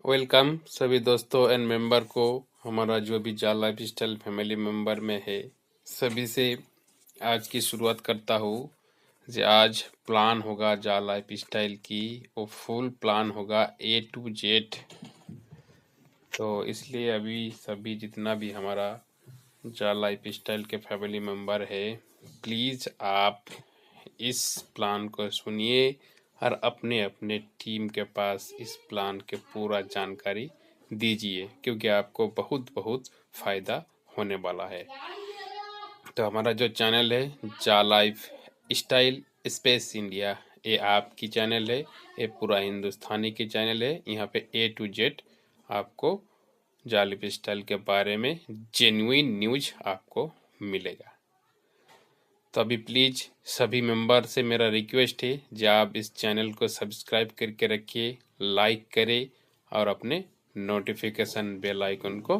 Welcome सभी दोस्तों and member को। हमारा जो भी जा लाइफ स्टाइल फैमिली मेंबर में है, सभी से आज की शुरुआत करता हूँ। जो आज प्लान होगा जा लाइफ स्टाइल की, वो फुल प्लान होगा A to Z। तो इसलिए अभी सभी जितना भी हमारा जा लाइफ स्टाइल के फैमिली मेंबर है, प्लीज़ आप इस प्लान को सुनिए और अपने अपने टीम के पास इस प्लान के पूरा जानकारी दीजिए, क्योंकि आपको बहुत बहुत फ़ायदा होने वाला है। तो हमारा जो चैनल है जा लाइफ स्टाइल स्पेस इंडिया, ये आपकी चैनल है, ये पूरा हिंदुस्तानी की चैनल है। यहाँ पे A to Z आपको जा लाइफ स्टाइल के बारे में जेन्युइन न्यूज आपको मिलेगा। तो अभी प्लीज़ सभी मेंबर से मेरा रिक्वेस्ट है कि आप इस चैनल को सब्सक्राइब करके रखिए, लाइक करें और अपने नोटिफिकेशन बेल आइकन को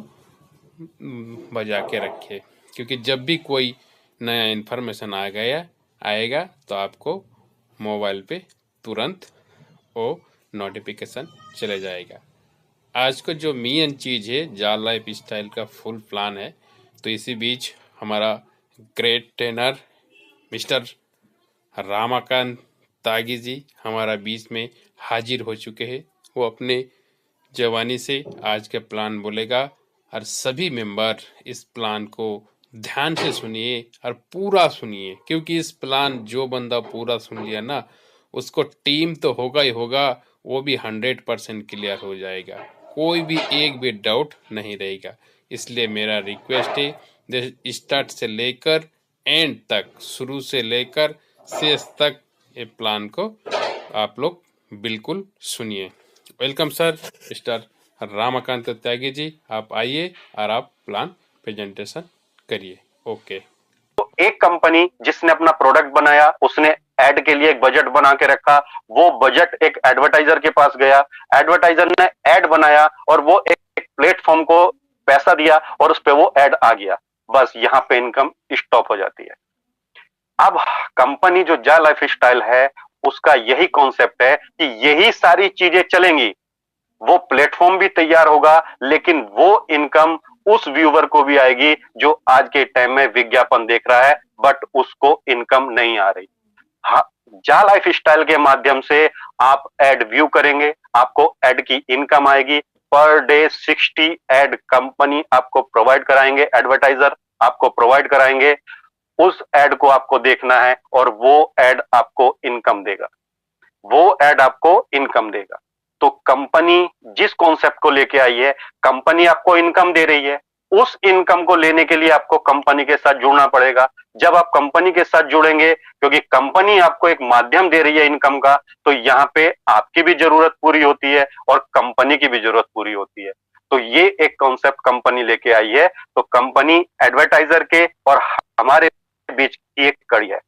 बजा के रखिए, क्योंकि जब भी कोई नया इन्फॉर्मेशन आएगा तो आपको मोबाइल पे तुरंत वो नोटिफिकेशन चले जाएगा। आज का जो मेन चीज़ है जा लाइफ स्टाइल का फुल प्लान है। तो इसी बीच हमारा ग्रेट ट्रेनर मिस्टर रामाकांत तागी जी हमारा बीच में हाजिर हो चुके हैं। वो अपने जवानी से आज के प्लान बोलेगा और सभी मेंबर इस प्लान को ध्यान से सुनिए और पूरा सुनिए, क्योंकि इस प्लान जो बंदा पूरा सुन लिया ना, उसको टीम तो होगा ही होगा, वो भी 100% क्लियर हो जाएगा, कोई भी एक भी डाउट नहीं रहेगा। इसलिए मेरा रिक्वेस्ट है, स्टार्ट से लेकर एंड तक, शुरू से लेकर शेष तक ये प्लान को आप लोग बिल्कुल सुनिए। Welcome sir mister Ramakant Tyagi ji, आप आइए और आप प्लान प्रेजेंटेशन करिए। ओके। तो एक कंपनी जिसने अपना प्रोडक्ट बनाया, उसने एड के लिए एक बजट बना के रखा। वो बजट एक एडवर्टाइजर के पास गया, एडवर्टाइजर ने एड बनाया और वो एक प्लेटफॉर्म को पैसा दिया और उस पर वो एड आ गया। बस यहां पे इनकम स्टॉप हो जाती है। अब कंपनी जो जा लाइफ स्टाइल है, उसका यही कॉन्सेप्ट है कि यही सारी चीजें चलेंगी, वो प्लेटफॉर्म भी तैयार होगा, लेकिन वो इनकम उस व्यूवर को भी आएगी जो आज के टाइम में विज्ञापन देख रहा है बट उसको इनकम नहीं आ रही। हाँ, जा लाइफ स्टाइल के माध्यम से आप एड व्यू करेंगे, आपको एड की इनकम आएगी। पर डे 60 एड कंपनी आपको प्रोवाइड कराएंगे, एडवर्टाइजर आपको प्रोवाइड कराएंगे। उस एड को आपको देखना है और वो एड आपको इनकम देगा, वो एड आपको इनकम देगा। तो कंपनी जिस कॉन्सेप्ट को लेके आई है, कंपनी आपको इनकम दे रही है, उस इनकम को लेने के लिए आपको कंपनी के साथ जुड़ना पड़ेगा। जब आप कंपनी के साथ जुड़ेंगे, क्योंकि कंपनी आपको एक माध्यम दे रही है इनकम का, तो यहां पे आपकी भी जरूरत पूरी होती है और कंपनी की भी जरूरत पूरी होती है। तो ये एक कॉन्सेप्ट कंपनी लेके आई है। तो कंपनी एडवर्टाइजर के और हमारे बीच की एक कड़ी है,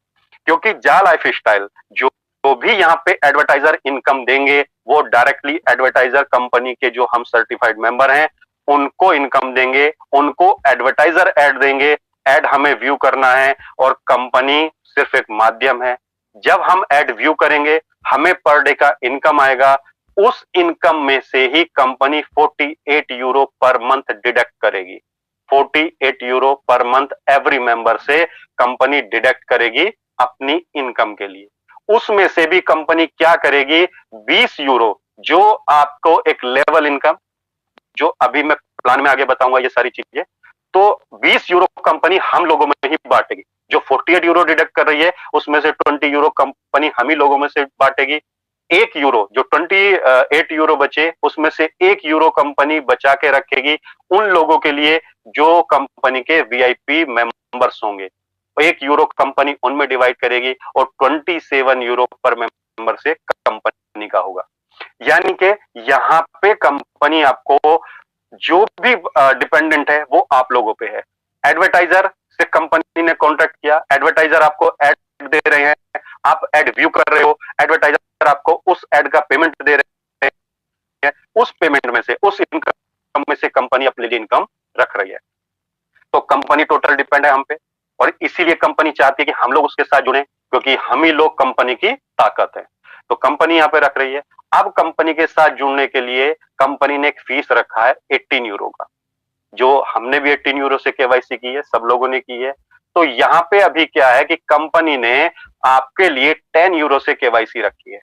क्योंकि जा लाइफ स्टाइल जो भी यहाँ पे एडवर्टाइजर इनकम देंगे, वो डायरेक्टली एडवर्टाइजर कंपनी के जो हम सर्टिफाइड मेंबर हैं उनको इनकम देंगे, उनको एडवर्टाइजर एड देंगे। एड हमें व्यू करना है और कंपनी सिर्फ एक माध्यम है। जब हम एड व्यू करेंगे, हमें पर डे का इनकम आएगा। उस इनकम में से ही company 48 euro per month deduct करेगी। 48 euro per month every member से कंपनी डिडक्ट करेगी अपनी इनकम के लिए। उसमें से भी कंपनी क्या करेगी, 20 यूरो जो आपको एक लेवल इनकम, जो अभी मैं प्लान में आगे बताऊंगा ये सारी चीजें, तो 20 यूरो कंपनी हम लोगों में ही बांटेगी। जो 48 यूरो डिडक्ट कर रही है, उसमें से 20 यूरो कंपनी हम ही लोगों में से बांटेगी। 1 यूरो, जो 28 यूरो बचे, उसमें से 1 यूरो कंपनी बचा के रखेगी उन लोगों के लिए जो कंपनी के वीआईपी मेंबर्स होंगे। 1 यूरो कंपनी उनमें डिवाइड करेगी और 27 यूरो पर मेंबर से कंपनी का होगा। यानी कि यहां पे कंपनी आपको जो भी डिपेंडेंट है वो आप लोगों पे है। एडवर्टाइजर से कंपनी ने कॉन्ट्रैक्ट किया, एडवर्टाइजर आपको एड दे रहे हैं, आप एड व्यू कर रहे हो, एडवर्टाइजर आपको उस एड का पेमेंट दे रहे हैं। उस पेमेंट में से, उस इनकम में से कंपनी अपने लिए इनकम रख रही है। तो कंपनी टोटल डिपेंड है हम पे, और इसीलिए कंपनी चाहती है कि हम लोग उसके साथ जुड़े, क्योंकि हम ही लोग कंपनी की ताकत है। तो कंपनी यहां पे रख रही है। अब कंपनी के साथ जुड़ने के लिए कंपनी ने एक फीस रखा है 18 यूरो का, जो हमने भी 18 यूरो से केवाईसी की है, सब लोगों ने की है। तो यहाँ पे अभी क्या है कि कंपनी ने आपके लिए 10 यूरो से केवाईसी रखी है,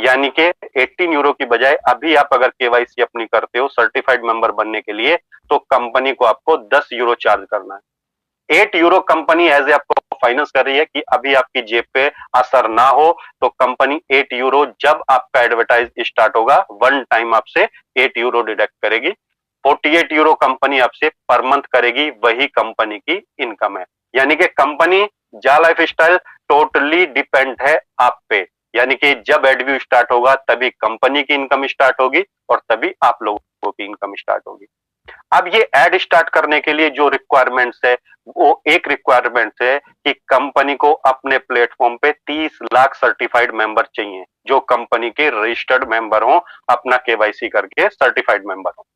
यानी कि 18 यूरो की बजाय अभी आप अगर केवाईसी अपनी करते हो सर्टिफाइड मेंबर बनने के लिए, तो कंपनी को आपको 10 यूरो चार्ज करना है। 8 यूरो कंपनी एज ए आपको फाइनेंस कर रही है कि अभी आपकी जेब पे असर ना हो, तो कंपनी 8 यूरो जब आपका एडवर्टाइज स्टार्ट होगा वन टाइम आपसे 8 यूरो डिडक्ट करेगी। 48 यूरो कंपनी आपसे पर मंथ करेगी, वही कंपनी की इनकम है। यानी कि कंपनी जा लाइफ स्टाइल टोटली डिपेंड है आप पे, यानी कि जब एडव्यू स्टार्ट होगा तभी कंपनी की इनकम स्टार्ट होगी और तभी आप लोगों की इनकम स्टार्ट होगी। अब ये एड स्टार्ट करने के लिए जो रिक्वायरमेंट्स है, वो एक रिक्वायरमेंट है कि कंपनी को अपने प्लेटफॉर्म पे 30 लाख सर्टिफाइड मेंबर चाहिए, जो कंपनी के रजिस्टर्ड मेंबर हो, अपना केवाईसी करके सर्टिफाइड मेंबर हो।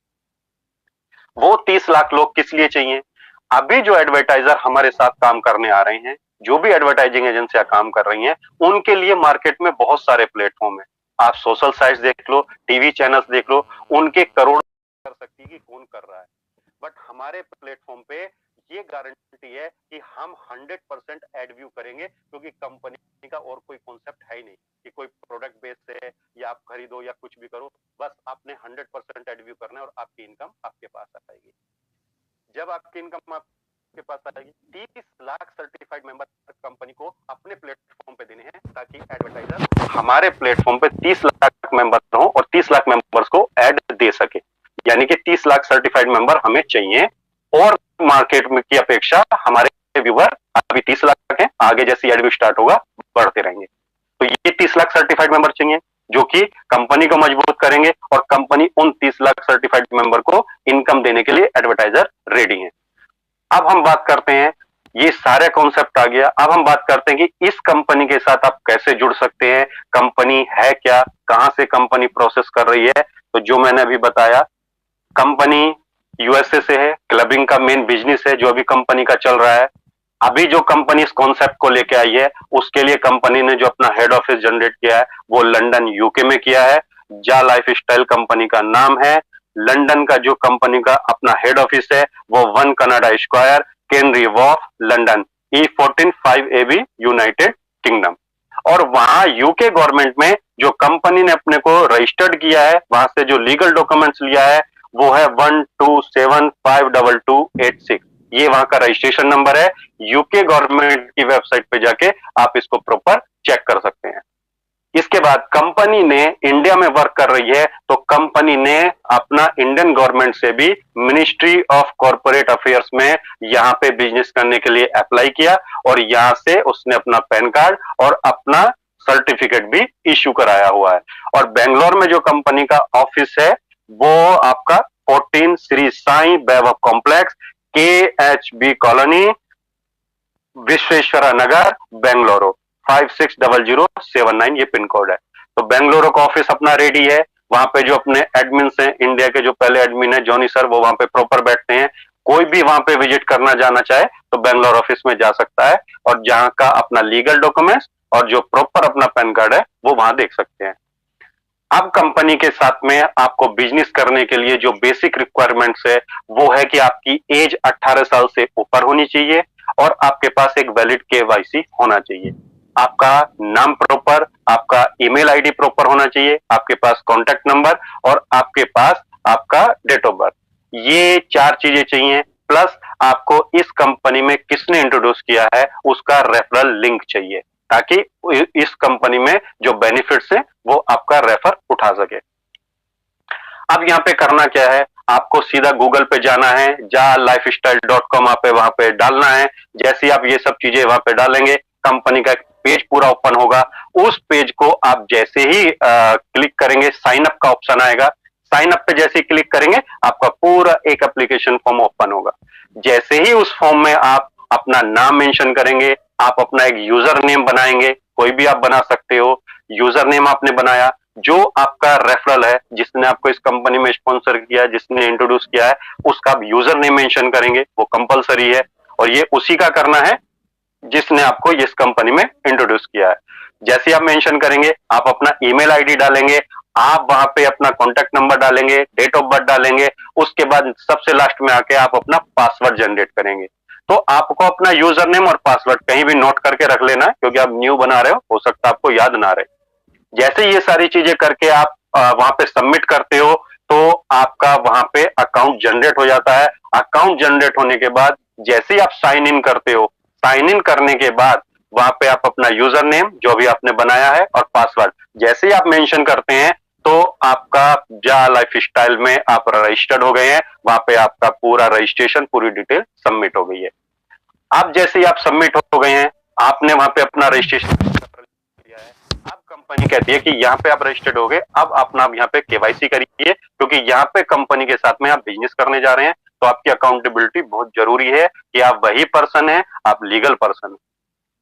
वो 30 लाख लोग किस लिए चाहिए? अभी जो एडवर्टाइजर हमारे साथ काम करने आ रहे हैं, जो भी एडवर्टाइजिंग एजेंसियां काम कर रही हैं, उनके लिए मार्केट में बहुत सारे प्लेटफॉर्म है। आप सोशल साइट्स देख लो, टीवी चैनल्स देख लो, उनके करोड़ कर सकती है कि कौन कर रहा है। बट हमारे प्लेटफॉर्म पे ये गारंटी है कि हम 100% एड व्यू करेंगे, क्योंकि कंपनी का और कोई कॉन्सेप्ट है ही नहीं कि कोई प्रोडक्ट बेस है या आप खरीदो या कुछ भी करो, बस आपने 100% एड व्यू करना है और आपकी इनकम आपके पास आएगी। जब आपकी इनकम आपके पास आएगी, 30 लाख सर्टिफाइड मेंबर कंपनी को अपने प्लेटफॉर्म पे देने हैं, ताकि एडवर्टाइजर हमारे प्लेटफॉर्म पे 30 लाख मेंबर हो और 30 लाख मेंबर्स को एड दे सके। यानी कि 30 लाख सर्टिफाइड मेंबर हमें चाहिए, और मार्केट में की अपेक्षा हमारे व्यूअर अभी 30 लाख हैं, आगे जैसे एड व्यू स्टार्ट होगा बढ़ते रहेंगे। तो ये 30 लाख सर्टिफाइड मेंबर चाहिए, जो कि कंपनी को मजबूत करेंगे, और कंपनी उन 30 लाख सर्टिफाइड मेंबर को इनकम देने के लिए एडवर्टाइजर रेडी है। अब हम बात करते हैं, ये सारे कॉन्सेप्ट आ गया, अब हम बात करते हैं कि इस कंपनी के साथ आप कैसे जुड़ सकते हैं, कंपनी है क्या, कहां से कंपनी प्रोसेस कर रही है। तो जो मैंने अभी बताया, कंपनी यूएसए से है, क्लबिंग का मेन बिजनेस है जो अभी कंपनी का चल रहा है। अभी जो कंपनी इस कॉन्सेप्ट को लेके आई है, उसके लिए कंपनी ने जो अपना हेड ऑफिस जनरेट किया है, वो लंदन यूके में किया है। जा लाइफ स्टाइल कंपनी का नाम है। लंदन का जो कंपनी का अपना हेड ऑफिस है, वो 1 Canada square, canary Wharf, London, E14 5AB, United kingdom. और वहां यूके गवर्नमेंट में जो कंपनी ने अपने को रजिस्टर्ड किया है, वहां से जो लीगल डॉक्यूमेंट्स लिया है, वो है 12752286। ये वहां का रजिस्ट्रेशन नंबर है। यूके गवर्नमेंट की वेबसाइट पे जाके आप इसको प्रॉपर चेक कर सकते हैं। इसके बाद कंपनी ने इंडिया में वर्क कर रही है, तो कंपनी ने अपना इंडियन गवर्नमेंट से भी मिनिस्ट्री ऑफ कॉर्पोरेट अफेयर्स में यहां पे बिजनेस करने के लिए अप्लाई किया, और यहां से उसने अपना पैन कार्ड और अपना सर्टिफिकेट भी इश्यू कराया हुआ है। और बेंगलोर में जो कंपनी का ऑफिस है, वो आपका 14 श्री साई वैभव कॉम्प्लेक्स, KHB कॉलोनी, विश्वेश्वरा नगर, बेंगलुरु 560079, ये पिन कोड है। तो बेंगलुरु का ऑफिस अपना रेडी है। वहां पे जो अपने एडमिन हैं, इंडिया के जो पहले एडमिन है जॉनी सर, वो वहां पे प्रॉपर बैठते हैं। कोई भी वहां पे विजिट करना जाना चाहे तो बेंगलोर ऑफिस में जा सकता है, और जहां का अपना लीगल डॉक्यूमेंट्स और जो प्रॉपर अपना पैन कार्ड है, वो वहां देख सकते हैं। अब कंपनी के साथ में आपको बिजनेस करने के लिए जो बेसिक रिक्वायरमेंट्स है, वो है कि आपकी एज 18 साल से ऊपर होनी चाहिए, और आपके पास एक वैलिड केवाईसी होना चाहिए। आपका नाम प्रॉपर, आपका ईमेल आईडी प्रॉपर होना चाहिए, आपके पास कॉन्टैक्ट नंबर, और आपके पास आपका डेट ऑफ बर्थ। ये 4 चीजें चाहिए। प्लस आपको इस कंपनी में किसने इंट्रोड्यूस किया है, उसका रेफरल लिंक चाहिए, ताकि इस कंपनी में जो बेनिफिट्स है वो आपका रेफर उठा सके। अब यहाँ पे करना क्या है, आपको सीधा गूगल पे जाना है, jalifestyle.com आप वहां पे डालना है। जैसे ही आप ये सब चीजें वहां पे डालेंगे, कंपनी का एक पेज पूरा ओपन होगा। उस पेज को आप जैसे ही क्लिक करेंगे, साइन अप का ऑप्शन आएगा। साइन अप पे जैसे ही क्लिक करेंगे, आपका पूरा एक एप्लीकेशन फॉर्म ओपन होगा। जैसे ही उस फॉर्म में आप अपना नाम मेंशन करेंगे, आप अपना एक यूजर नेम बनाएंगे, कोई भी आप बना सकते हो। यूजर नेम आपने बनाया, जो आपका रेफरल है, जिसने आपको इस कंपनी में स्पॉन्सर किया, जिसने इंट्रोड्यूस किया है, उसका आप यूजर नेम मेंशन करेंगे, वो कंपलसरी है। और ये उसी का करना है जिसने आपको इस कंपनी में इंट्रोड्यूस किया है। जैसे आप मेंशन करेंगे, आप अपना ईमेल आईडी डालेंगे, आप वहां पे अपना कॉन्टेक्ट नंबर डालेंगे, डेट ऑफ बर्थ डालेंगे, उसके बाद सबसे लास्ट में आके आप अपना पासवर्ड जनरेट करेंगे। तो आपको अपना यूजर नेम और पासवर्ड कहीं भी नोट करके रख लेना है, क्योंकि आप न्यू बना रहे हो सकता है आपको याद ना रहे। जैसे ये सारी चीजें करके आप वहां पे सबमिट करते हो, तो आपका वहां पे अकाउंट जनरेट हो जाता है। अकाउंट जनरेट होने के बाद जैसे ही आप साइन इन करते हो, साइन इन करने के बाद वहां पे आप अपना यूजर नेम जो भी आपने बनाया है और पासवर्ड जैसे ही आप मेंशन करते हैं, तो आपका जा लाइफ स्टाइल में आप रजिस्टर्ड हो गए हैं। वहां पे आपका पूरा रजिस्ट्रेशन, पूरी डिटेल सबमिट हो गई है। आप जैसे ही आप सबमिट हो गए हैं, आपने वहां पे अपना रजिस्ट्रेशन किया है, अब कंपनी कहती है कि यहाँ पे आप रजिस्टर्ड हो गए, अब अपना यहाँ पे केवाईसी करिए, क्योंकि यहाँ पे कंपनी के साथ में आप बिजनेस करने जा रहे हैं। तो आपकी अकाउंटेबिलिटी बहुत जरूरी है कि आप वही पर्सन है, आप लीगल पर्सन है।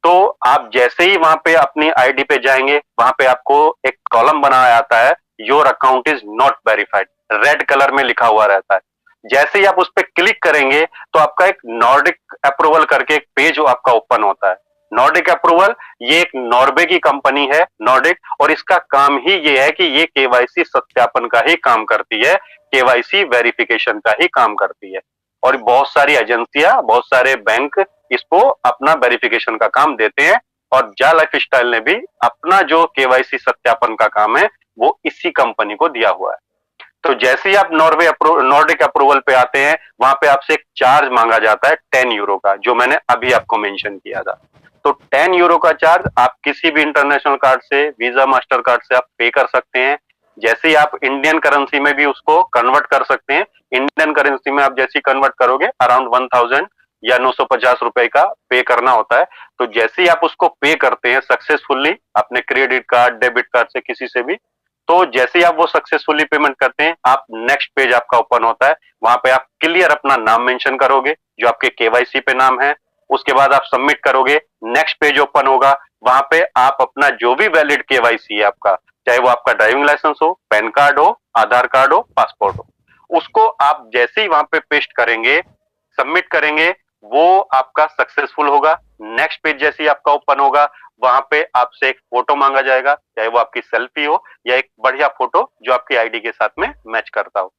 तो आप जैसे ही वहां पे अपनी आईडी पे जाएंगे, वहां पे आपको एक कॉलम बनाया आता है, your account is not verified, red colour में लिखा हुआ रहता है। जैसे ही आप उस पर क्लिक करेंगे, तो आपका एक नॉर्डिक अप्रूवल करके एक पेज आपका ओपन होता है। नॉर्डिक अप्रूवल, ये एक नॉर्वे की कंपनी है नॉर्डिक, और इसका काम ही ये है कि ये केवाईसी सत्यापन का ही काम करती है, केवाईसी वेरिफिकेशन का ही काम करती है। और बहुत सारी एजेंसियां, बहुत सारे बैंक इसको अपना वेरिफिकेशन का काम देते हैं। और जा लाइफ स्टाइल ने भी अपना जो केवाईसी सत्यापन का काम है, वो इसी कंपनी को दिया हुआ है। तो जैसे ही आप नॉर्डिक अप्रूवल पे आते हैं, वहां पे आपसे एक चार्ज मांगा जाता है 10 यूरो का, जो मैंने अभी आपको मेंशन किया था। तो 10 यूरो का चार्ज आप किसी भी इंटरनेशनल कार्ड से, वीजा, मास्टर कार्ड से आप पे कर सकते हैं। जैसे ही आप इंडियन करेंसी में भी उसको कन्वर्ट कर सकते हैं। इंडियन करेंसी में आप जैसे ही कन्वर्ट करोगे, अराउंड 1000 या 950 रुपए का पे करना होता है। तो जैसे ही आप उसको पे करते हैं सक्सेसफुली अपने क्रेडिट कार्ड, डेबिट कार्ड से, किसी से भी, तो जैसे ही आप वो सक्सेसफुली पेमेंट करते हैं, आप नेक्स्ट पेज आपका ओपन होता है। वहां पे आप क्लियर अपना नाम मेंशन करोगे, जो आपके केवाईसी पे नाम है। उसके बाद आप सबमिट करोगे, नेक्स्ट पेज ओपन होगा। वहां पे आप अपना जो भी वैलिड केवाईसी है आपका, चाहे वो आपका ड्राइविंग लाइसेंस हो, पैन कार्ड हो, आधार कार्ड हो, पासपोर्ट हो, उसको आप जैसे ही वहां पे पेस्ट करेंगे, सबमिट करेंगे, वो आपका सक्सेसफुल होगा। नेक्स्ट पेज जैसे ही आपका ओपन होगा, वहां पे आपसे एक फोटो मांगा जाएगा, चाहे वो आपकी सेल्फी हो या एक बढ़िया फोटो जो आपकी आईडी के साथ में मैच करता हो।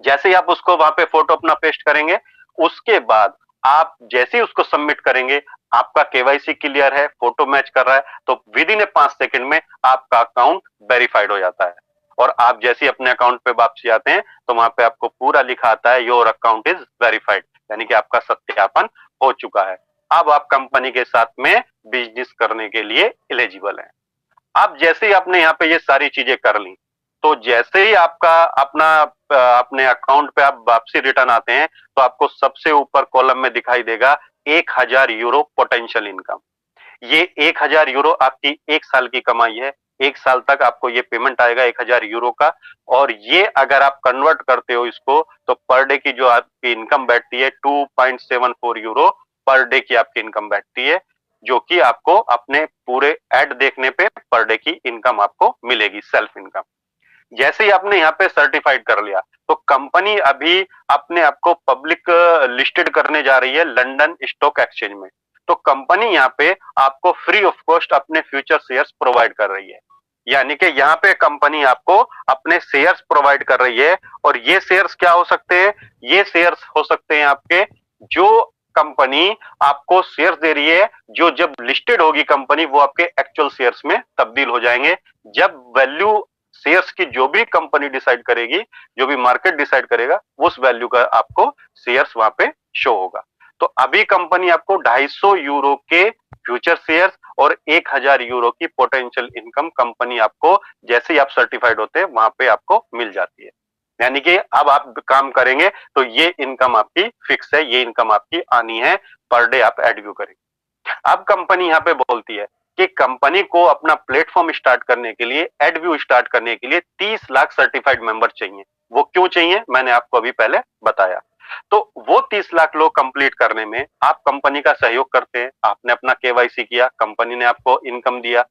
जैसे ही आप उसको वहां पे फोटो अपना पेस्ट करेंगे, उसके बाद आप जैसे ही उसको सबमिट करेंगे, आपका केवाईसी क्लियर है, फोटो मैच कर रहा है, तो विद इन 5 सेकंड में आपका अकाउंट वेरीफाइड हो जाता है। और आप जैसे ही अपने अकाउंट पे वापसी आते हैं, तो वहां पे आपको पूरा लिखा आता है, योर अकाउंट इज वेरीफाइड, यानी कि आपका सत्यापन हो चुका है। अब आप कंपनी के साथ में बिजनेस करने के लिए एलिजिबल हैं। अब जैसे ही आपने यहाँ पे ये सारी चीजें कर ली, तो जैसे ही आपका अपने अकाउंट पे आप वापसी रिटर्न आते हैं, तो आपको सबसे ऊपर कॉलम में दिखाई देगा 1000 यूरो पोटेंशियल इनकम। ये 1000 यूरो आपकी 1 साल की कमाई है। 1 साल तक आपको ये पेमेंट आएगा 1000 यूरो का। और ये अगर आप कन्वर्ट करते हो इसको, तो पर डे की जो आपकी इनकम बैठती है 2.74 यूरो पर डे की आपकी इनकम बैठती है, जो कि आपको अपने पूरे एड देखने पे पर डे की इनकम आपको मिलेगी, सेल्फ इनकम। जैसे ही आपने यहाँ पे सर्टिफाइड कर लिया, तो कंपनी अभी अपने आप को पब्लिक लिस्टेड करने जा रही है लंदन स्टॉक एक्सचेंज में। तो कंपनी यहाँ पे आपको फ्री ऑफ कॉस्ट अपने फ्यूचर शेयर्स प्रोवाइड कर रही है। यानी कि यहाँ पे कंपनी आपको अपने शेयर्स प्रोवाइड कर रही है। और ये शेयर्स क्या हो सकते हैं? ये शेयर्स हो सकते हैं आपके, जो कंपनी आपको शेयर्स दे रही है, जो जब लिस्टेड होगी कंपनी, वो आपके एक्चुअल शेयर्स में तब्दील हो जाएंगे। जब वैल्यू शेयर्स की जो भी कंपनी डिसाइड करेगी, जो भी मार्केट डिसाइड करेगा, उस वैल्यू का आपको शेयर्स वहां पे शो होगा। तो अभी कंपनी आपको 250 यूरो के फ्यूचर शेयर्स और 1000 यूरो की पोटेंशियल इनकम कंपनी आपको, जैसे ही आप सर्टिफाइड होते हैं, वहां पे आपको मिल जाती है। यानी कि अब आप काम करेंगे तो ये इनकम आपकी फिक्स है, ये इनकम आपकी आनी है, पर डे आप एडव्यू करेंगे। अब कंपनी यहाँ पे बोलती है कि कंपनी को अपना प्लेटफॉर्म स्टार्ट करने के लिए, एडव्यू स्टार्ट करने के लिए 30 लाख सर्टिफाइड मेंबर चाहिए। वो क्यों चाहिए, मैंने आपको अभी पहले बताया। तो वो 30 लाख लोग कंप्लीट करने में आप कंपनी का सहयोग करते हैं। आपने अपना केवाईसी किया, कंपनी ने आपको इनकम दिया।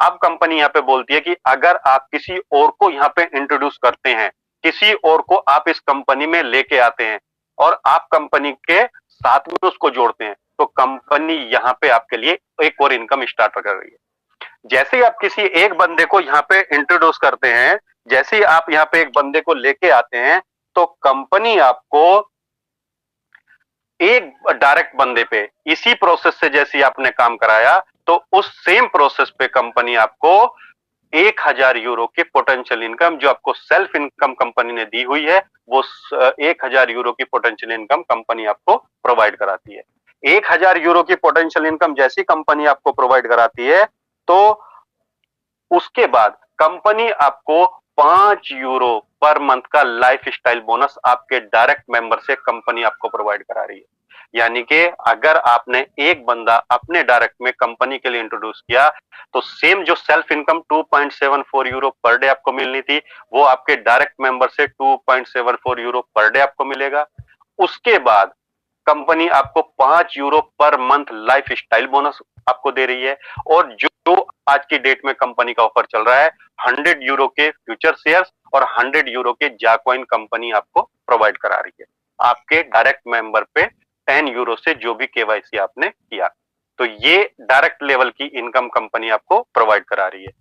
अब कंपनी यहाँ पे बोलती है कि अगर आप किसी और को यहाँ पे इंट्रोड्यूस करते हैं, किसी और को आप इस कंपनी में लेके आते हैं और आप कंपनी के साथ में उसको जोड़ते हैं, तो कंपनी यहाँ पे आपके लिए एक और इनकम स्टार्ट कर रही है। जैसे ही आप किसी एक बंदे को यहाँ पे इंट्रोड्यूस करते हैं, जैसे ही आप यहाँ पे एक बंदे को लेके आते हैं, तो कंपनी आपको एक डायरेक्ट बंदे पे इसी प्रोसेस से जैसे ही आपने काम कराया, तो उस सेम प्रोसेस पे कंपनी आपको 1,000 यूरो की पोटेंशियल इनकम, जो आपको सेल्फ इनकम कंपनी ने दी हुई है, वो 1,000 यूरो की पोटेंशियल इनकम कंपनी आपको प्रोवाइड कराती है। 1,000 यूरो की पोटेंशियल इनकम जैसी कंपनी आपको प्रोवाइड कराती है, तो उसके बाद कंपनी आपको 5 यूरो पर मंथ का लाइफ स्टाइल बोनस आपके डायरेक्ट मेंबर से कंपनी आपको प्रोवाइड करा रही है। यानी कि अगर आपने एक बंदा अपने डायरेक्ट में कंपनी के लिए इंट्रोड्यूस किया, तो सेम जो self income 2.74 euro per day आपको मिलनी थी, वो आपके डायरेक्ट मेंबर से 2.74 यूरो पर डे आपको मिलेगा। उसके बाद कंपनी आपको 5 euro per month life style bonus आपको दे रही है, और जो आज की डेट में कंपनी का ऑफर चल रहा है, 100 यूरो के फ्यूचर शेयर्स और 100 यूरो के जाकॉइन कंपनी आपको प्रोवाइड करा रही है आपके डायरेक्ट मेंबर पे 10 यूरो से जो भी केवाईसी आपने किया। तो ये डायरेक्ट लेवल की इनकम कंपनी आपको प्रोवाइड करा रही है।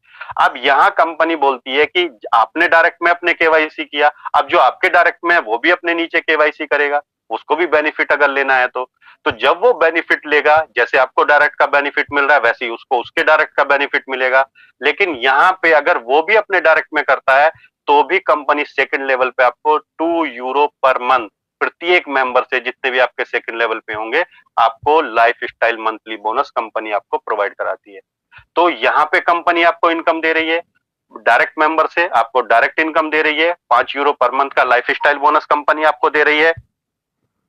अब यहां कंपनी बोलती है कि आपने डायरेक्ट में अपने केवाईसी किया, अब जो आपके डायरेक्ट में है वो भी अपने नीचे केवाईसी करेगा, उसको भी बेनिफिट अगर लेना है तो जब वो बेनिफिट लेगा, जैसे आपको डायरेक्ट का बेनिफिट मिल रहा है, वैसे ही उसको उसके डायरेक्ट का बेनिफिट मिलेगा। लेकिन यहाँ पे अगर वो भी अपने डायरेक्ट में करता है, तो भी कंपनी सेकंड लेवल पे आपको 2 यूरो पर मंथ प्रत्येक मेंबर से, जितने भी आपके सेकंड लेवल पे होंगे, आपको life style monthly bonus company आपको प्रोवाइड कराती है। तो यहाँ पे कंपनी आपको इनकम दे रही है, डायरेक्ट मेंबर से आपको डायरेक्ट इनकम दे रही है, 5 यूरो पर मंथ का लाइफ स्टाइल बोनस कंपनी आपको दे रही है।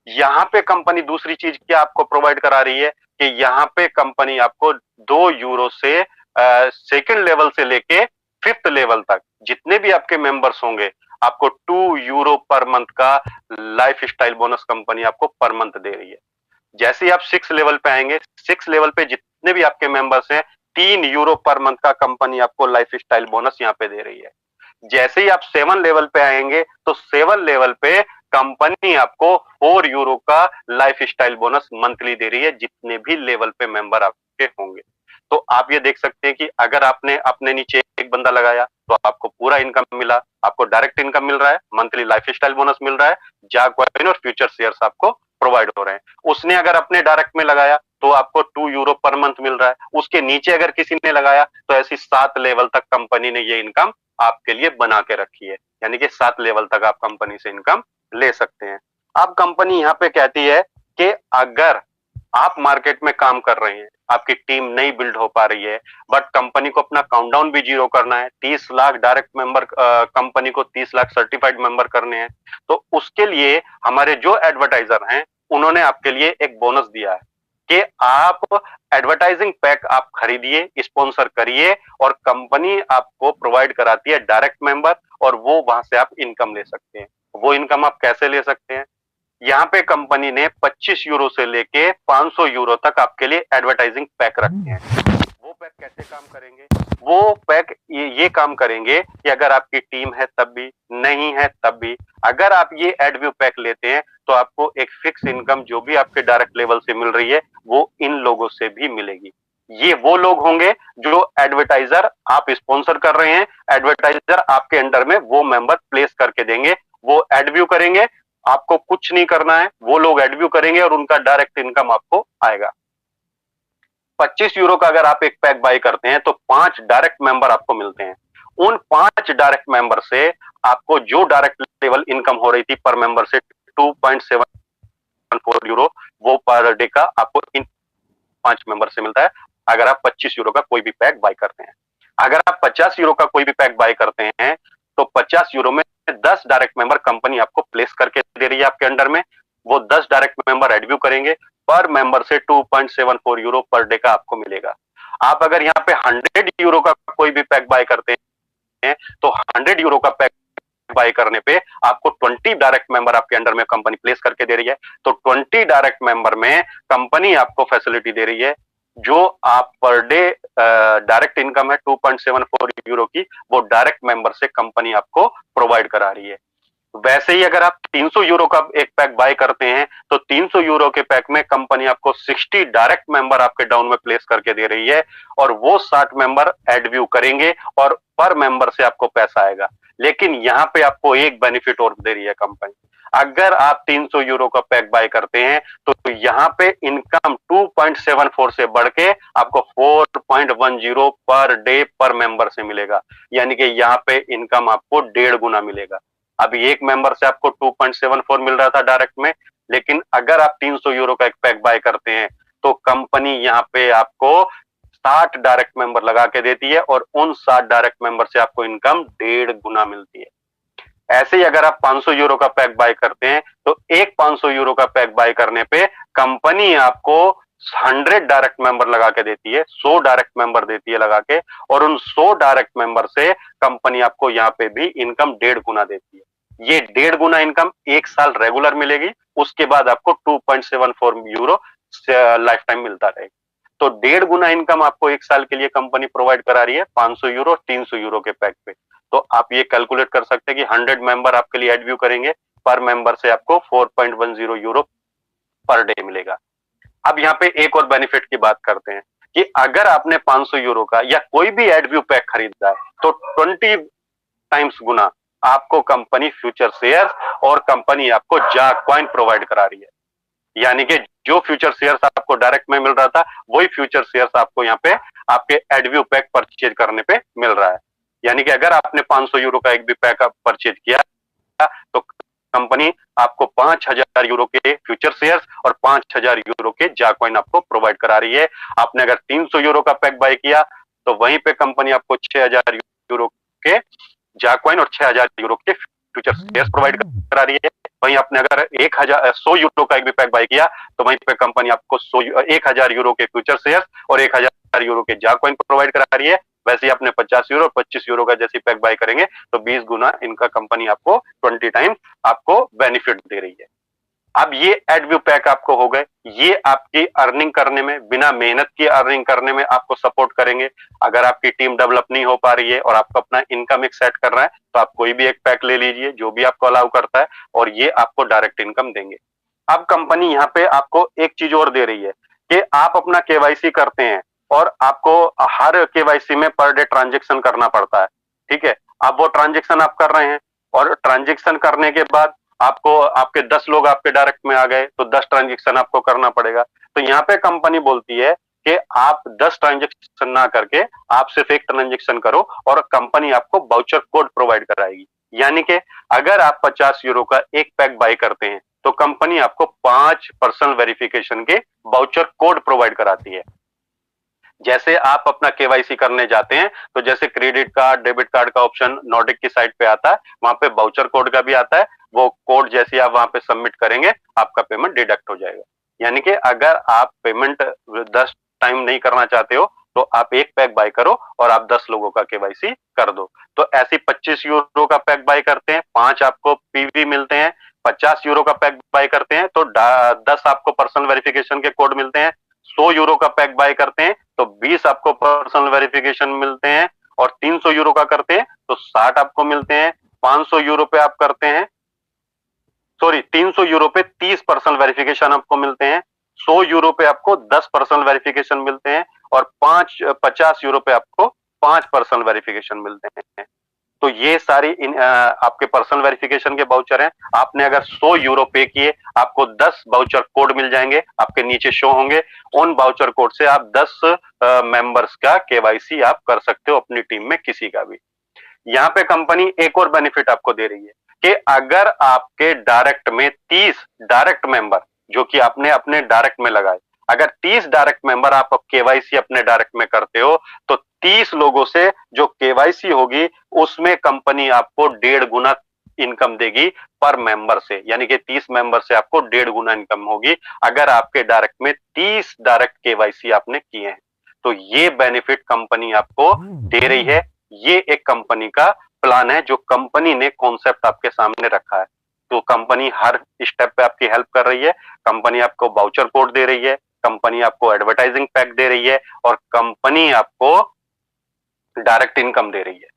यहाँ पे कंपनी दूसरी चीज क्या आपको प्रोवाइड करा रही है कि यहाँ पे कंपनी आपको 2 यूरो से सेकंड लेवल से लेके फिफ्थ लेवल तक जितने भी आपके मेंबर्स होंगे, आपको 2 यूरो पर मंथ का लाइफ स्टाइल बोनस कंपनी आपको पर मंथ दे रही है। जैसे ही आप 6 लेवल पे आएंगे, 6 लेवल पे जितने भी आपके मेंबर्स हैं, 3 यूरो पर मंथ का कंपनी आपको लाइफ स्टाइल बोनस यहाँ पे दे रही है। जैसे ही आप 7 लेवल पे आएंगे, तो 7 लेवल पे कंपनी आपको 4 यूरो का लाइफ स्टाइल बोनस मंथली दे रही है, जितने भी लेवल पे मेंबर आपके होंगे। तो आप ये देख सकते हैं कि अगर आपने अपने नीचे एक बंदा लगाया, तो आपको पूरा इनकम मिला, आपको डायरेक्ट इनकम मिल रहा है, मंथली लाइफ स्टाइल बोनस मिल रहा है, जाकॉइन और फ्यूचर शेयर्स आपको प्रोवाइड हो रहे हैं। उसने अगर अपने डायरेक्ट में लगाया, तो आपको 2 यूरो पर मंथ मिल रहा है। उसके नीचे अगर किसी ने लगाया, तो ऐसी 7 लेवल तक कंपनी ने ये इनकम आपके लिए बना के रखी है। यानी कि 7 लेवल तक आप कंपनी से इनकम ले सकते हैं। अब कंपनी यहाँ पे कहती है कि अगर आप मार्केट में काम कर रहे हैं, आपकी टीम नहीं बिल्ड हो पा रही है, बट कंपनी को अपना काउंटडाउन भी 0 करना है, 30 लाख डायरेक्ट मेंबर, कंपनी को 30 लाख सर्टिफाइड मेंबर करने हैं, तो उसके लिए हमारे जो एडवर्टाइजर हैं, उन्होंने आपके लिए एक बोनस दिया है कि आप एडवर्टाइजिंग पैक आप खरीदिए, स्पॉन्सर करिए, और कंपनी आपको प्रोवाइड कराती है डायरेक्ट मेंबर, और वो वहां से आप इनकम ले सकते हैं। वो इनकम आप कैसे ले सकते हैं? यहाँ पे कंपनी ने 25 यूरो से लेके 500 यूरो तक आपके लिए एडवर्टाइजिंग पैक रखे हैं। वो पैक कैसे काम करेंगे? वो पैक ये काम करेंगे कि अगर आपकी टीम है तब भी, नहीं है तब भी, अगर आप ये एडव्यू पैक लेते हैं, तो आपको एक फिक्स इनकम जो भी आपके डायरेक्ट लेवल से मिल रही है, वो इन लोगों से भी मिलेगी। ये वो लोग होंगे जो एडवर्टाइजर आप स्पॉन्सर कर रहे हैं, एडवर्टाइजर आपके अंडर में वो मेंबर प्लेस करके देंगे, वो एडव्यू करेंगे, आपको कुछ नहीं करना है, वो लोग एडव्यू करेंगे और उनका डायरेक्ट इनकम आपको आएगा। 25 यूरो का अगर आप एक पैक बाय करते हैं, तो 5 डायरेक्ट मेंबर आपको मिलते हैं। उन 5 डायरेक्ट मेंबर से आपको जो डायरेक्ट लेवल इनकम हो रही थी पर मेंबर से 2.74 यूरो, वो पर डे का आपको इन 5 मेंबर से मिलता है, अगर आप 25 यूरो का कोई भी पैक बाय करते हैं। अगर आप 50 यूरो का कोई भी पैक बाय करते हैं, तो 50 यूरो में 10 डायरेक्ट मेंबर कंपनी आपको प्लेस करके दे रही है आपके अंडर में। वो 10 डायरेक्ट मेंबर एडव्यू करेंगे, पर मेंबर से 2.74 यूरो पर डे का आपको मिलेगा। आप अगर यहाँ पे 100 यूरो का कोई भी पैक बाय करते हैं, तो 100 यूरो का पैक बाय करने पे आपको 20 डायरेक्ट मेंबर आपके अंडर में कंपनी प्लेस करके दे रही है। तो 20 डायरेक्ट मेंबर में कंपनी आपको फैसिलिटी दे रही है, जो आप पर डे डायरेक्ट इनकम है 2.74 यूरो की, वो डायरेक्ट मेंबर से कंपनी आपको प्रोवाइड करा रही है। वैसे ही अगर आप 300 यूरो का एक पैक बाय करते हैं तो 300 यूरो के पैक में कंपनी आपको 60 डायरेक्ट मेंबर आपके डाउन में प्लेस करके दे रही है, और वो 60 मेंबर एड व्यू करेंगे और पर मेंबर से आपको पैसा आएगा। लेकिन यहाँ पे आपको एक बेनिफिट और दे रही है कंपनी, अगर आप 300 यूरो का पैक बाय करते हैं तो यहाँ पे इनकम 2.74 से बढ़ के आपको 4.10 पर डे पर मेंबर से मिलेगा, यानी कि यहाँ पे इनकम आपको 1.5 गुना मिलेगा। अभी एक मेंबर से आपको 2.74 मिल रहा था डायरेक्ट में, लेकिन अगर आप 300 यूरो का एक पैक बाय करते हैं तो कंपनी यहाँ पे आपको 60 डायरेक्ट मेंबर लगा के देती है और उन 60 डायरेक्ट मेंबर से आपको इनकम 1.5 गुना मिलती है। ऐसे ही अगर आप 500 यूरो का पैक बाय करते हैं तो एक 500 यूरो का पैक बाय करने पे कंपनी आपको 100 डायरेक्ट मेंबर लगा के देती है, 100 डायरेक्ट मेंबर देती है लगा के, और उन 100 डायरेक्ट मेंबर से कंपनी आपको यहाँ पे भी इनकम 1.5 गुना देती है। ये 1.5 गुना इनकम एक साल रेगुलर मिलेगी, उसके बाद आपको 2.74 यूरो लाइफ टाइम मिलता रहेगा। तो 1.5 गुना इनकम आपको एक साल के लिए कंपनी प्रोवाइड करा रही है 500 यूरो 300 यूरो के पैक पे। तो आप ये कैलकुलेट कर सकते हैं कि 100 मेंबर आपके लिए एड व्यू करेंगे, पर मेंबर से आपको 4.10 यूरो पर डे मिलेगा। अब यहाँ पे एक और बेनिफिट की बात करते हैं कि अगर आपने 500 यूरो का या कोई भी एड व्यू पैक खरीदा है तो 20 टाइम्स गुना आपको कंपनी फ्यूचर शेयर और कंपनी आपको जा कॉइन प्रोवाइड करा रही है, यानी कि जो फ्यूचर शेयर्स आपको डायरेक्ट में मिल रहा था वही फ्यूचर शेयर्स आपको यहाँ पे आपके एड व्यू पैक परचेज करने पे मिल रहा है। यानी कि अगर आपने 500 यूरो का एक भी पैक परचेज किया तो कंपनी आपको 5000 यूरो के फ्यूचर शेयर्स और 5000 यूरो के जा कॉइन आपको प्रोवाइड करा रही है। आपने अगर 300 यूरो का पैक बाय किया तो वहीं पे कंपनी आपको 6000 यूरो के जा कॉइन और 6000 यूरो के फ्यूचर शेयर्स प्रोवाइड करा रही है। वहीं आपने अगर 100 यूरो का एक भी पैक बाय किया तो वहीं पे कंपनी आपको 1000 यूरो के फ्यूचर शेयर्स और 1000 यूरो के जा कॉइन प्रोवाइड करा रही है। वैसे ही आपने 50 यूरो 25 यूरो का जैसे पैक बाय करेंगे तो 20 गुना इनका कंपनी आपको 20 टाइम्स आपको बेनिफिट दे रही है। अब ये एड व्यू पैक आपको हो गए, ये आपकी अर्निंग करने में, बिना मेहनत की अर्निंग करने में आपको सपोर्ट करेंगे। अगर आपकी टीम डेवलप नहीं हो पा रही है और आपको अपना इनकम एक सेट करना है तो आप कोई भी एक पैक ले लीजिए जो भी आपको अलाउ करता है, और ये आपको डायरेक्ट इनकम देंगे। अब कंपनी यहाँ पे आपको एक चीज और दे रही है कि आप अपना केवाईसी करते हैं और आपको हर केवाईसी में पर डे ट्रांजेक्शन करना पड़ता है, ठीक है। अब वो ट्रांजेक्शन आप कर रहे हैं और ट्रांजेक्शन करने के बाद आपको आपके 10 लोग आपके डायरेक्ट में आ गए तो 10 ट्रांजेक्शन आपको करना पड़ेगा। तो यहाँ पे कंपनी बोलती है कि आप 10 ट्रांजेक्शन ना करके आप सिर्फ एक ट्रांजेक्शन करो और कंपनी आपको वाउचर कोड प्रोवाइड कराएगी। यानी कि अगर आप 50 यूरो का एक पैक बाय करते हैं तो कंपनी आपको 5 पर्सनल वेरिफिकेशन के वाउचर कोड प्रोवाइड कराती है। जैसे आप अपना केवाईसी करने जाते हैं तो जैसे क्रेडिट कार्ड डेबिट कार्ड का ऑप्शन नॉर्डिक की साइट पे आता है, वहां पे वाउचर कोड का भी आता है। वो कोड जैसे आप वहां पे सबमिट करेंगे आपका पेमेंट डिडक्ट हो जाएगा। यानी कि अगर आप पेमेंट 10 टाइम नहीं करना चाहते हो तो आप एक पैक बाय करो और आप 10 लोगों का केवाईसी कर दो। तो ऐसे 25 यूरो का पैक बाय करते हैं 5 आपको पीवी मिलते हैं, 50 यूरो का पैक बाय करते हैं तो 10 आपको पर्सनल वेरिफिकेशन के कोड मिलते हैं, 100 यूरो का पैक बाय करते हैं तो 20 आपको पर्सनल वेरिफिकेशन मिलते हैं, और 300 यूरो का करते हैं तो 60 आपको मिलते हैं। 500 यूरो पे आप करते हैं, सॉरी 300 यूरो पे 30 पर्सनल वेरिफिकेशन आपको मिलते हैं, 100 यूरो पे आपको 10 पर्सनल वेरिफिकेशन मिलते हैं, और 50 यूरो पे आपको 5 पर्सनल वेरिफिकेशन मिलते हैं। तो ये सारी आपके पर्सनल वेरिफिकेशन के वाउचर हैं। आपने अगर 100 यूरो पे किए आपको 10 वाउचर कोड मिल जाएंगे, आपके नीचे शो होंगे। उन वाउचर कोड से आप 10 मेंबर्स का केवाईसी आप कर सकते हो अपनी टीम में किसी का भी। यहाँ पे कंपनी एक और बेनिफिट आपको दे रही है कि अगर आपके डायरेक्ट में 30 डायरेक्ट मेंबर जो कि आपने अपने डायरेक्ट में लगाए, अगर 30 डायरेक्ट मेंबर आप केवाईसी अपने डायरेक्ट में करते हो तो 30 लोगों से जो केवाईसी होगी उसमें कंपनी आपको 1.5 गुना इनकम देगी पर मेंबर से। यानी कि 30 मेंबर से आपको 1.5 गुना इनकम होगी अगर आपके डायरेक्ट में 30 डायरेक्ट केवाईसी आपने किए हैं। तो ये बेनिफिट कंपनी आपको दे रही है। ये एक कंपनी का प्लान है जो कंपनी ने कॉन्सेप्ट आपके सामने रखा है। तो कंपनी हर स्टेप पे आपकी हेल्प कर रही है। कंपनी आपको वाउचर कोड दे रही है, कंपनी आपको एडवर्टाइजिंग पैक दे रही है, और कंपनी आपको डायरेक्ट इनकम दे रही है।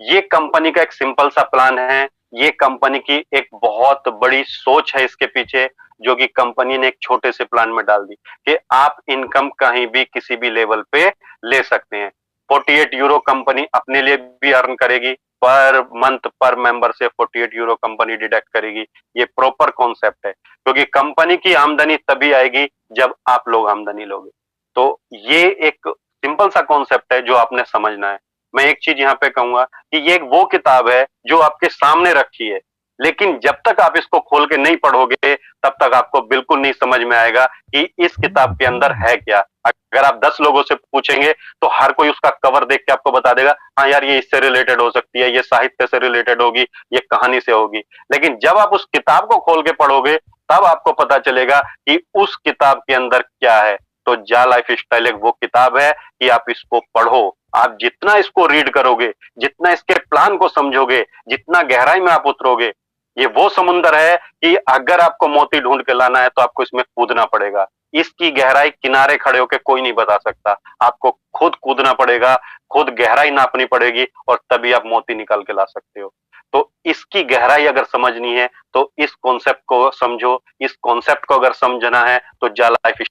ये कंपनी का एक सिंपल सा प्लान है ये कंपनी की एक बहुत बड़ी सोच है इसके पीछे, जो कि कंपनी ने एक छोटे से प्लान में डाल दी कि आप इनकम कहीं भी किसी भी लेवल पे ले सकते हैं। 48 यूरो कंपनी अपने लिए भी अर्न करेगी, पर मंथ पर मेंबर से 48 यूरो कंपनी डिडक्ट करेगी। ये प्रॉपर कॉन्सेप्ट है, क्योंकि कंपनी की आमदनी तभी आएगी जब आप लोग आमदनी लोगे। तो ये एक सिंपल सा कॉन्सेप्ट है जो आपने समझना है। मैं एक चीज यहाँ पे कहूंगा कि ये एक वो किताब है जो आपके सामने रखी है, लेकिन जब तक आप इसको खोल के नहीं पढ़ोगे तब तक आपको बिल्कुल नहीं समझ में आएगा कि इस किताब के अंदर है क्या। अगर आप 10 लोगों से पूछेंगे तो हर कोई उसका कवर देख के आपको बता देगा, हाँ यार ये इससे रिलेटेड हो सकती है, ये साहित्य से रिलेटेड होगी, ये कहानी से होगी। लेकिन जब आप उस किताब को खोल के पढ़ोगे तब आपको पता चलेगा कि उस किताब के अंदर क्या है। तो जा लाइफ स्टाइल एक वो किताब है कि आप इसको पढ़ो। आप जितना इसको रीड करोगे, जितना इसके प्लान को समझोगे, जितना गहराई में आप उतरोगे, ये वो समुंदर है कि अगर आपको मोती ढूंढ के लाना है तो आपको इसमें कूदना पड़ेगा। इसकी गहराई किनारे खड़े होकर कोई नहीं बता सकता, आपको खुद कूदना पड़ेगा, खुद गहराई नापनी पड़ेगी और तभी आप मोती निकाल के ला सकते हो। तो इसकी गहराई अगर समझनी है तो इस कॉन्सेप्ट को समझो। इस कॉन्सेप्ट को अगर समझना है तो जा लाइफ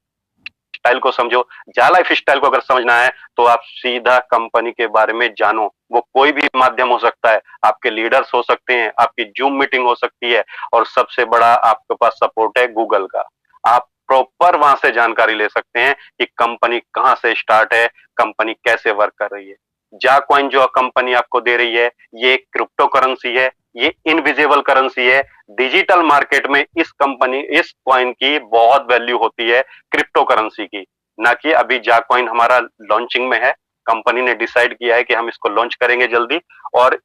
स्टाइल को समझो। जा लाइफ स्टाइल को अगर समझना है तो आप सीधा कंपनी के बारे में जानो। वो कोई भी माध्यम हो सकता है, आपके लीडर्स हो सकते हैं, आपकी जूम मीटिंग हो सकती है, और सबसे बड़ा आपके पास सपोर्ट है गूगल का। आप प्रॉपर वहां से जानकारी ले सकते हैं कि कंपनी कहां से स्टार्ट है, कंपनी कैसे वर्क कर रही है। जा कॉइन जो कंपनी आपको दे रही है, ये क्रिप्टो करेंसी है, ये इनविजिबल करेंसी है। डिजिटल मार्केट में इस कॉइन की बहुत वैल्यू होती है, क्रिप्टो करेंसी की। ना कि अभी जा कॉइन हमारा लॉन्चिंग में है, कंपनी ने डिसाइड किया है कि हम इसको लॉन्च करेंगे जल्दी, और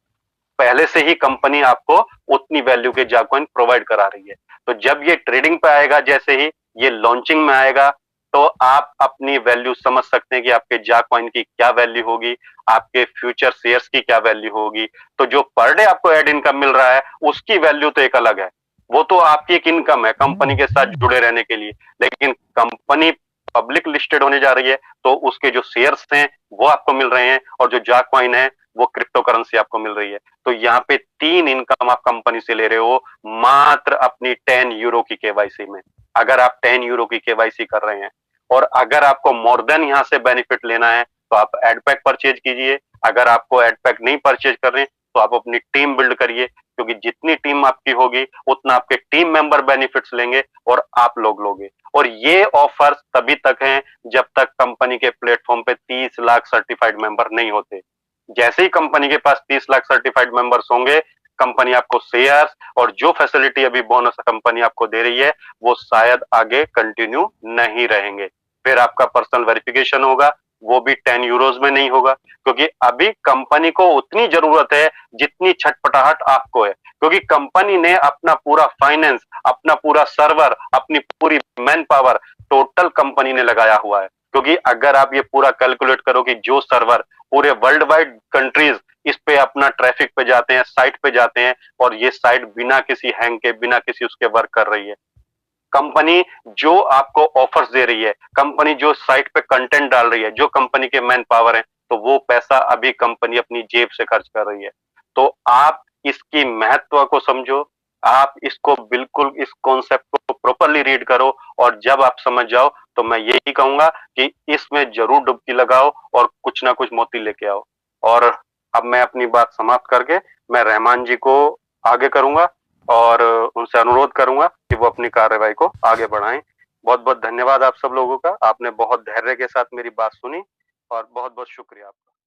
पहले से ही कंपनी आपको उतनी वैल्यू के जा कॉइन प्रोवाइड करा रही है। तो जब ये ट्रेडिंग पे आएगा, जैसे ही ये लॉन्चिंग में आएगा, तो आप अपनी वैल्यू समझ सकते हैं कि आपके जा कॉइन की क्या वैल्यू होगी, आपके फ्यूचर शेयर्स की क्या वैल्यू होगी। तो जो पर डे आपको एड इनकम मिल रहा है उसकी वैल्यू तो एक अलग है, वो तो आपकी एक इनकम है कंपनी के साथ जुड़े रहने के लिए। लेकिन कंपनी पब्लिक लिस्टेड होने जा रही है तो उसके जो शेयर्स हैं वो आपको मिल रहे हैं, और जो जा कॉइन है वो क्रिप्टो करेंसी आपको मिल रही है। तो यहाँ पे 3 इनकम आप कंपनी से ले रहे हो मात्र अपनी 10 यूरो की केवाईसी में। अगर आप 10 यूरो की केवाईसी कर रहे हैं, और अगर आपको मोर देन यहाँ से बेनिफिट लेना है तो आप एडपैक परचेज कीजिए। अगर आपको एडपैक नहीं परचेज कर रहे तो आप अपनी टीम बिल्ड करिए, क्योंकि जितनी टीम आपकी होगी उतना आपके टीम मेंबर बेनिफिट्स लेंगे और आप लोग लोगे। और ये ऑफर्स तभी तक हैं जब तक कंपनी के प्लेटफॉर्म पे 30 लाख सर्टिफाइड मेंबर नहीं होते। जैसे ही कंपनी के पास 30 लाख सर्टिफाइड मेंबर्स होंगे, कंपनी आपको शेयर्स और जो फैसिलिटी अभी बोनस कंपनी आपको दे रही है वो शायद आगे कंटिन्यू नहीं रहेंगे। फिर आपका पर्सनल वेरिफिकेशन होगा, वो भी 10 यूरोज में नहीं होगा, क्योंकि अभी कंपनी को उतनी जरूरत है जितनी छटपटाहट आपको है। क्योंकि कंपनी ने अपना पूरा फाइनेंस, अपना पूरा सर्वर, अपनी पूरी मैन पावर टोटल कंपनी ने लगाया हुआ है। क्योंकि अगर आप ये पूरा कैलकुलेट करो कि जो सर्वर पूरे वर्ल्ड वाइड कंट्रीज इस पे अपना ट्रैफिक पे जाते हैं, साइट पे जाते हैं, और ये साइट बिना किसी हैंग के, बिना किसी उसके वर्क कर रही है। कंपनी जो आपको ऑफर्स दे रही है, कंपनी जो साइट पे कंटेंट डाल रही है, जो कंपनी के मैन पावर है, तो वो पैसा अभी कंपनी अपनी जेब से खर्च कर रही है। तो आप इसकी महत्व को समझो, आप इसको बिल्कुल इस कॉन्सेप्ट को प्रॉपरली रीड करो, और जब आप समझ जाओ तो मैं यही कहूंगा कि इसमें जरूर डुबकी लगाओ और कुछ ना कुछ मोती लेके आओ। और अब मैं अपनी बात समाप्त करके मैं रहमान जी को आगे करूंगा और उनसे अनुरोध करूंगा कि वो अपनी कार्यवाही को आगे बढ़ाएं। बहुत बहुत धन्यवाद आप सब लोगों का, आपने बहुत धैर्य के साथ मेरी बात सुनी, और बहुत बहुत शुक्रिया आपका।